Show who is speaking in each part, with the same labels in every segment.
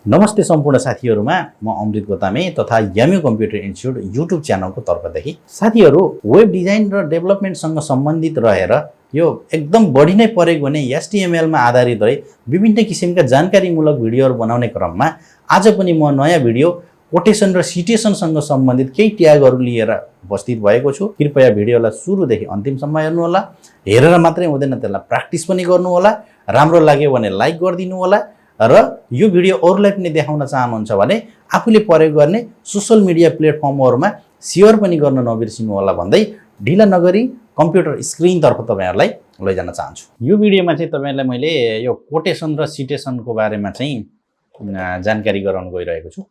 Speaker 1: नमस्ते सम्पूर्ण साथीहरुमा म अमृत गोतामे तथा यामी कम्प्युटर इन्स्टिट्युट युट्युब च्यानलको तर्फदेखि साथीहरु वेब डिजाइन र डेभलपमेन्टसँग सम्बन्धित रहेर यो एकदम बढी नै प्रयोग हुने HTML मा आधारित रही विभिन्न किसिमका जानकारीमूलक भिडियोहरु बनाउने क्रममा आज पनि म नयाँ भिडियो कोटेसन र सिटेसन सँग सम्बन्धित केही ट्यागहरु लिएर उपस्थित भएको छु। कृपया भिडियोलाई सुरुदेखि अन्तिमसम्म हेर्नु होला। हेरेर मात्रै हुँदैन, त्यसलाई प्र्याक्टिस पनि गर्नु होला। राम्रो लाग्यो भने लाइक गरिदिनु होला र यो भिडियो अरूलाई पनि देखाउन चाहनुहुन्छ भने आफूले प्रयोग गर्ने सोशल मिडिया प्लेटफर्महरुमा शेयर पनि गर्न नबिर्सिनु होला भन्दै ढिला नगरी कम्प्युटर स्क्रिन तर्फ तपाईहरुलाई लैजान चाहन्छु। यो भिडियोमा चाहिँ तपाईहरुलाई मैले यो कोटेसन र सिटेसनको बारेमा चाहिँ जानकारी गराउन गइरहेको छु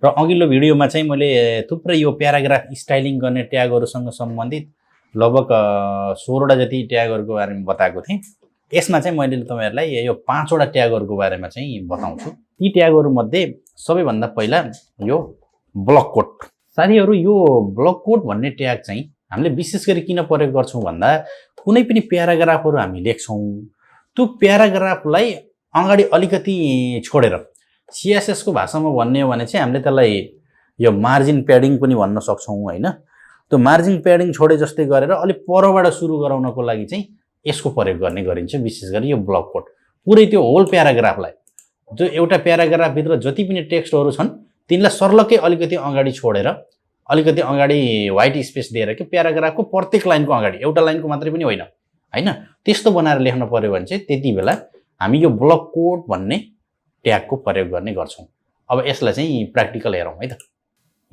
Speaker 1: र अघिल्लो भिडियोमा चाहिँ मैले थुप्रै यो प्याराग्राफ स्टाइलिङ गर्ने ट्यागहरुसँग सम्बन्धित लगभग 16 वटा जति ट्यागहरुको बारेमा बताएको थिएँ। यसमा चाहिँ मैले तपाईहरुलाई यो 5 वटा ट्यागहरुको बारेमा चाहिँ बताउँछु। ती ट्यागहरु मध्ये सबैभन्दा पहिला यो ब्लक कोट। साथीहरु, यो ब्लक कोट भन्ने ट्याग चाहिँ हामीले विशेष गरी किन प्रयोग गर्छौं भन्दा कुनै पनि प्याराग्राफहरु हामी लेख्छौं, त्यो प्याराग्राफलाई अगाडि अलिकति छोडेर CSS को भाषामा भन्ने हो भने चाहिँ हामीले त्यसलाई यो मार्जिन प्याडिङ पनि भन्न सक्छौं हैन। त्यो मार्जिन प्याडिङ छोडे जस्तै गरेर अलि परबाट सुरु गराउनको लागि चाहिँ यसको प्रयोग गर्ने गरिन्छ। विशेष गरी यो ब्लक कोट पुरै त्यो होल प्याराग्राफलाई, जो एउटा प्याराग्राफ भित्र जति पनि टेक्स्टहरु छन् तिनलाई सर्लकै अलिकति अगाडि छोडेर अलिकति अगाडि व्हाइट स्पेस दिएर के प्याराग्राफको प्रत्येक लाइनको अगाडि, एउटा लाइनको मात्रै पनि होइन हैन, त्यस्तो बनाएर लेख्न पर्यो भने चाहिँ त्यतिबेला हामी यो ब्लक कोट भन्ने ट्यागको प्रयोग गर्ने गर्छौं। अब यसलाई चाहिँ प्र्याक्टिकल हेरौं है त।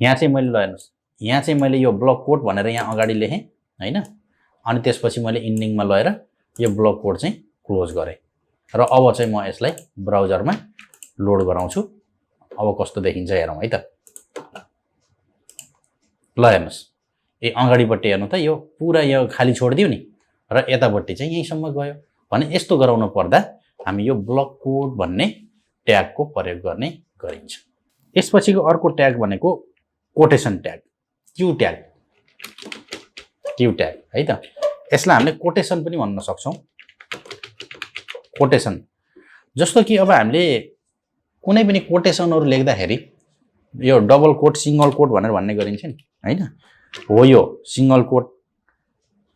Speaker 1: यहाँ चाहिँ मैले ल हेर्नुस्, यहाँ चाहिँ मैले यो ब्लक कोट भनेर यहाँ अगाडि लेखेँ हैन, अनि त्यसपछि मैले इन्डिङमा लगेर यो ब्लक कोड चाहिँ क्लोज गरे र अब चाहिँ म यसलाई ब्राउजरमा लोड गराउँछु। अब कस्तो देखिन्छ हेरौं है त। ल हेर्नुस्, अगाडिपट्टि हेर्नु त, यो पुरा यो खाली छोडिदियो नि र यतापट्टि चाहिँ यहीसम्म गयो भने यस्तो गराउन पर्दा हामी यो ब्लक कोड भन्ने ट्यागको प्रयोग गर्ने गरिन्छ। यसपछिको अर्को ट्याग भनेको कोटेसन ट्याग, क्यू ट्याग है त। यसलाई हामीले कोटेसन पनि भन्न सक्छौं। कोटेसन जस्तो कि अब हामीले कुनै पनि कोटेसनहरु लेख्दाखेरि यो डबल कोट, सिंगल कोट भनेर भन्ने गरिन्छ नि हैन। हो यो सिंगल कोट,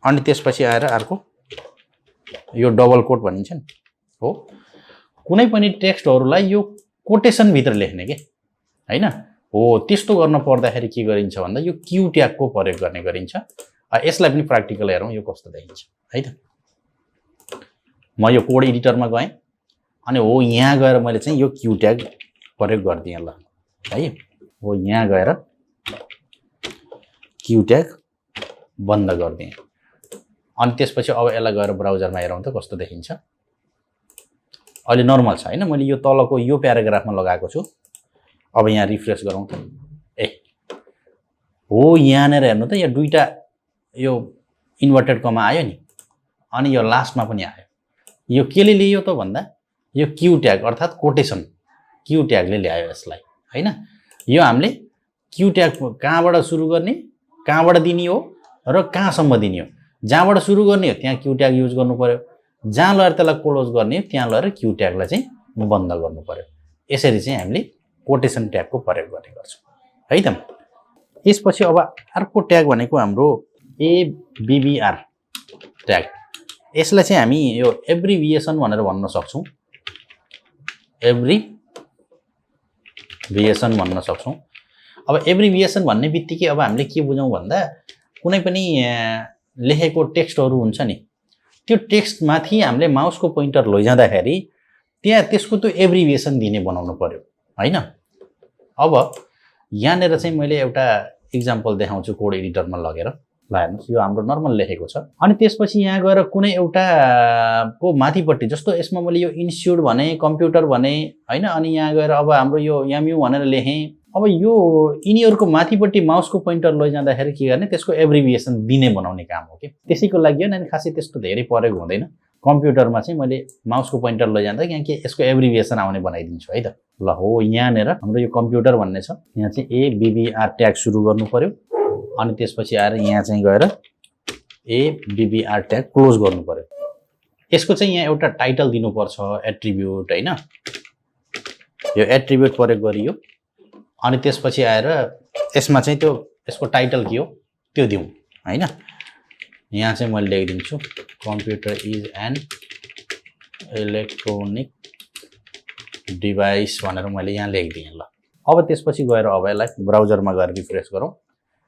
Speaker 1: अनि त्यसपछि आएर अर्को यो डबल कोट भनिन्छ नि। हो कुनै पनि टेक्स्टहरुलाई यो कोटेसन भित्र लेख्ने के हैन। हो त्यस्तो गर्न पर्दाखेरि के गरिन्छ भन्दा यो क्यू ट्यागको प्रयोग गर्ने गरिन्छ। यसलाई पनि प्र्याक्टिकल हेरौं यो कस्तो देखिन्छ है त। म यो कोड एडिटरमा गएँ अनि हो यहाँ गएर मैले चाहिँ यो क्यू ट्याग प्रयोग गर्दिएँ ल है। हो यहाँ गएर क्यू ट्याग बन्द गर्दिएँ अनि त्यसपछि अब यसलाई गएर ब्राउजरमा हेरौं त कस्तो देखिन्छ। अहिले नर्मल छ हैन, मैले यो तलको यो प्याराग्राफमा लगाएको छु। अब यहाँ रिफ्रेश गरौँ त। हो यहाँ नेर हेर्नु त, यहाँ दुईटा यो इन्भर्टेड कमा आयो नि, अनि यो लास्टमा पनि आयो। यो केले ल्यायो त भन्दा यो क्यू ट्याग अर्थात कोटेसन क्यू ट्यागले ल्यायो यसलाई हैन। यो हामीले क्यू ट्याग कहाँबाट सुरु गर्ने, कहाँबाट दिने हो र कहाँसम्म दिने हो। जहाँबाट सुरु गर्ने हो त्यहाँ क्यू ट्याग युज गर्नु पर्यो, जहाँ लगेर त्यसलाई क्लोज गर्ने हो त्यहाँ लगेर क्यू ट्यागलाई चाहिँ बन्द गर्नु पर्यो। यसरी चाहिँ हामीले कोटेसन ट्यागको प्रयोग गर्ने गर्छौं है त। यसपछि अब अर्को ट्याग भनेको हाम्रो ABBR ट्याग। यसलाई चाहिँ हामी यो एब्रिभिएसन भनेर भन्न सक्छौं। एब्रिभिएसन भन्न सक्छौं। अब एब्रिभिएसन भन्ने बित्तिकै अब हामीले के बुझौं भन्दा कुनै पनि लेखेको टेक्स्टहरु हुन्छ नि, त्यो टेक्स्ट माथि हामीले माउसको पोइन्टर लैजाँदाखेरि त्यहाँ त्यसको त्यो एब्रिभिएसन दिने बनाउनु पर्यो हैन। अब यहाँनेर चाहिँ मैले एउटा एक्जाम्पल देखाउँछु कोड एडिटरमा लगेर। ल हेर्नुस्, यो हाम्रो नर्मल लेखेको छ। अनि त्यसपछि यहाँ गएर कुनै एउटा को माथिपट्टि, जस्तो यसमा मैले यो इन्स्टिट्युट भने, कम्प्युटर भने हैन, अनि यहाँ गएर अब हाम्रो यो एमयु भनेर लेखेँ। अब यो यिनीहरुको माथिपट्टि माउसको पोइन्टर लैजाँदाखेरि के गर्ने, त्यसको एब्रिभिएसन दिने बनाउने काम हो के। त्यसैको लागि हैन, खासै त्यस्तो धेरै प्रयोग हुँदैन। कम्प्युटरमा चाहिँ मैले माउसको पोइन्टर लैजाँदा यहाँ के यसको एब्रिभिएसन आउने बनाइदिन्छु है त। ल हो यहाँ नेर हाम्रो यो कम्प्युटर भन्ने छ, यहाँ चाहिँ ABBR ट्याग सुरु गर्नु पर्यो अनि त्यसपछि आएर यहाँ चाहिँ गएर ABBR ट्याग क्लोज गर्नु पर्यो। यसको चाहिँ यहाँ एउटा टाइटल दिनुपर्छ, एट्रिब्युट हैन। यो एट्रिब्युट प्रयोग गरियो अनि त्यसपछि आएर यसमा चाहिँ त्यो यसको टाइटल के हो त्यो दिउँ हैन। यहाँ चाहिँ मैले लेखिदिन्छु computer is an electronic device भनेर मैले यहाँ लेखिदिएँ ल। अब त्यसपछि गएर अब यसलाई ब्राउजरमा गएर रिफ्रेस गरौँ।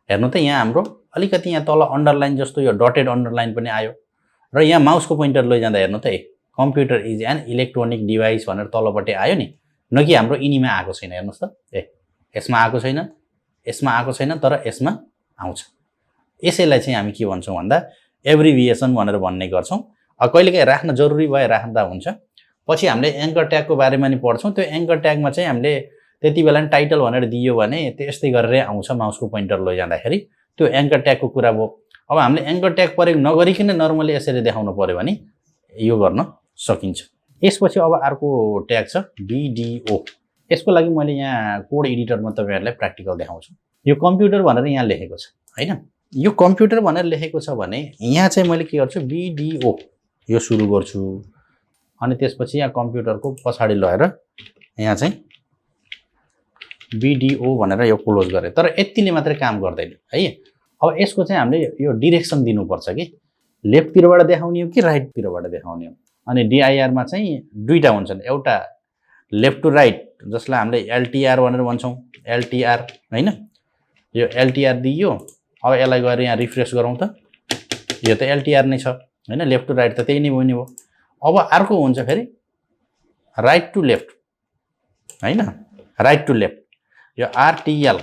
Speaker 1: हेर्नु त यहाँ हाम्रो अलिकति यहाँ तल अन्डरलाइन जस्तो यो डटेड अन्डरलाइन पनि आयो र यहाँ माउसको पोइन्टर लैजाँदा हेर्नु त computer is an electronic device भनेर तलपट्टि आयो नि, न कि हाम्रो यिनीमा आएको छैन। हेर्नुहोस् त यसमा आएको छैन, यसमा आएको छैन, तर यसमा आउँछ। यसैलाई चाहिँ हामी के भन्छौँ भन्दा एब्रिभिएसन भनेर भन्ने गर्छौँ। कहिलेकाहीँ राख्न जरुरी भए राख्दा हुन्छ। पछि हामीले एङ्कर ट्यागको बारेमा नि पढ्छौँ। त्यो एङ्कर ट्यागमा चाहिँ हामीले त्यति बेला नि टाइटल भनेर दियो भने त्यस्तै गरेर आउँछ माउसको पोइन्टर लैजाँदाखेरि। त्यो एङ्कर ट्यागको कुरा भयो। अब हामीले एङ्कर ट्याग प्रयोग नगरिकन नर्मली यसरी देखाउनु पर्यो भने यो गर्न सकिन्छ। यसपछि अब अर्को ट्याग छ भिडिओ। यसको लागि मैले यहाँ कोड एडिटरमा तपाईहरुलाई प्र्याक्टिकल देखाउँछु। यो कम्प्युटर भनेर यहाँ लेखेको छ हैन। यो कम्प्युटर भनेर लेखेको छ भने यहाँ चाहिँ मैले के गर्छु भिडिओ यो सुरु गर्छु अनि त्यसपछि यहाँ कम्प्युटरको पछाडि लगेर यहाँ चाहिँ भिडिओ भनेर यो क्लोज गरे। तर यतिले मात्रै काम गर्दैन है। अब यसको चाहिँ हामीले यो डिरेक्सन दिनुपर्छ कि लेफ्टतिरबाट देखाउने हो कि राइटतिरबाट देखाउने हो। अनि डिआइआर मा चाहिँ दुईटा हुन्छन्, एउटा लेफ्ट टु राइट जसलाई हामीले एलटीआर भनेर भन्छौँ। एलटीआर हैन, यो एलटीआर दियो। अब यसलाई गएर यहाँ रिफ्रेस गरौँ त, यो त एलटीआर नै छ हैन। लेफ्ट टु राइट त त्यही नै भयो नि हो। अब अर्को हुन्छ फेरि राइट टु लेफ्ट हैन, राइट टु लेफ्ट यो आरटीएल।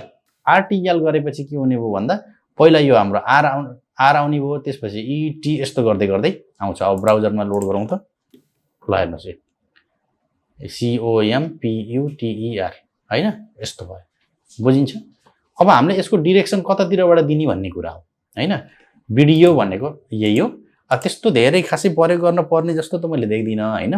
Speaker 1: आरटीएल गरेपछि के हुने भयो भन्दा पहिला यो हाम्रो आर आउने भयो, त्यसपछि इटी यस्तो गर्दै गर्दै आउँछ। अब ब्राउजरमा लोड गरौँ त, ल हेर्नुहोस् COMPUTER हैन, यस्तो भयो, बुझिन्छ। अब हामीले यसको डिरेक्सन कतातिरबाट दिने भन्ने कुरा हो हैन। भिडियो भनेको यही हो। त्यस्तो धेरै खासै प्रयोग गर्न पर्ने जस्तो त मैले देख्दिनँ हैन।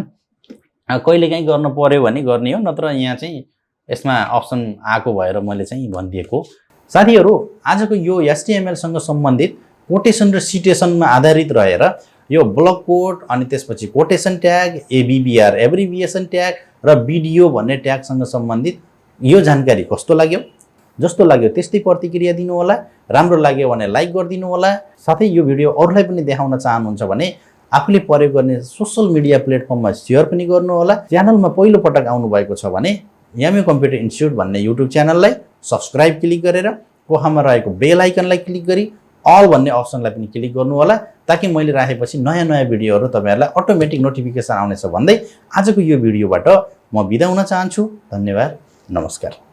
Speaker 1: कहिलेकाहीँ गर्न पर्यो भने गर्ने हो, नत्र यहाँ चाहिँ यसमा अप्सन आएको भएर मैले चाहिँ भनिदिएको। साथीहरू आजको यो HTML सँग सम्बन्धित कोटेसन र सिटेसनमा आधारित रहेर यो ब्लक कोड अनि त्यसपछि कोटेसन ट्याग, एबीबीआर एब्रिभिएसन ट्याग र भिडियो भन्ने ट्यागसँग सम्बन्धित यो जानकारी कस्तो लाग्यो? जस्तो लाग्यो त्यस्तै प्रतिक्रिया दिनु होला। राम्रो लाग्यो भने लाइक गरिदिनु होला। साथै यो भिडियो अरूलाई पनि देखाउन चाहनुहुन्छ भने आफूले प्रयोग गर्ने सोशल मिडिया प्लेटफर्ममा शेयर पनि गर्नु होला। च्यानलमा पहिलो पटक आउनु भएको छ भने यामी कम्प्युटर इन्स्टिट्युट भन्ने युट्युब च्यानललाई सब्स्क्राइब क्लिक गरेर कोहामा रहेको बेल आइकनलाई क्लिक गरी अल भन्ने अप्सनलाई पनि क्लिक गर्नु होला, ताकि मैले राखेपछि नयाँ नयाँ भिडियोहरू तपाईहरुलाई अटोमेटिक नोटिफिकेसन आउनेछ भन्दै आजको यो भिडियोबाट म बिदा हुन चाहन्छु। धन्यवाद, नमस्कार।